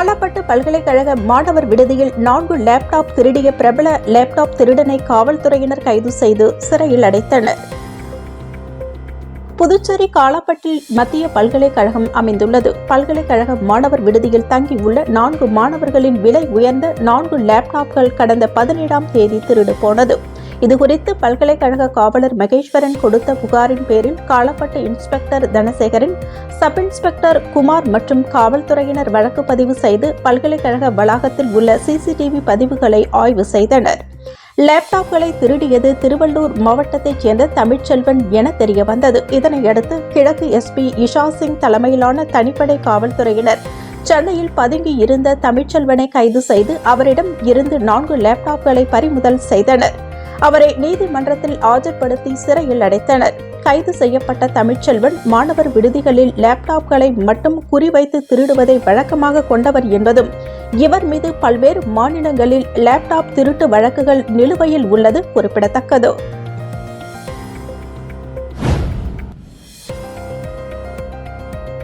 காலாப்பட்டு பல்கலைக்கழக மாணவர் விடுதியில் 4 லேப்டாப் திருடிய பிரபல லேப்டாப் திருடனை காவல்துறையினர் கைது செய்து சிறையில் அடைத்தனர். புதுச்சேரி காலாப்பட்டில் மத்திய பல்கலைக்கழகம் அமைந்துள்ளது. பல்கலைக்கழக மாணவர் விடுதியில் தங்கியுள்ள 4 மாணவர்களின் விலை உயர்ந்த 4 லேப்டாப்கள் கடந்த 17ஆம் தேதி திருடு போனது. இதுகுறித்து பல்கலைக்கழக காவலர் மகேஸ்வரன் கொடுத்த புகாரின் பேரில் Kalapattu inspector Dhanasekaran, sub inspector Kumar மற்றும் காவல்துறையினர் வழக்கு பதிவு செய்து பல்கலைக்கழக வளாகத்தில் உள்ள சிசிடிவி பதிவுகளை ஆய்வு செய்தனர். லேப்டாப்களை திருடியது திருவள்ளூர் மாவட்டத்தைச் சேர்ந்த தமிழ்ச்செல்வன் என தெரியவந்தது. இதனையடுத்து கிழக்கு எஸ்பி இஷா சிங் தலைமையிலான தனிப்படை காவல்துறையினர் சென்னையில் பதுங்கி இருந்த தமிழ்ச்செல்வனை கைது செய்து அவரிடம் இருந்து 4 லேப்டாப்களை பறிமுதல் செய்தனர். அவரை நீதிமன்றத்தில் ஆஜர்படுத்தி சிறையில் அடைத்தனர். கைது செய்யப்பட்ட தமிழ்ச்செல்வன் மாணவர் விடுதிகளில் லேப்டாப்களை மட்டும் குறிவைத்து திருடுவதை வழக்கமாக கொண்டவர் என்பதும், இவர் மீது பல்வேறு மாநிலங்களில் லேப்டாப் திருட்டு வழக்குகள் நிலுவையில் உள்ளது குறிப்பிடத்தக்கது.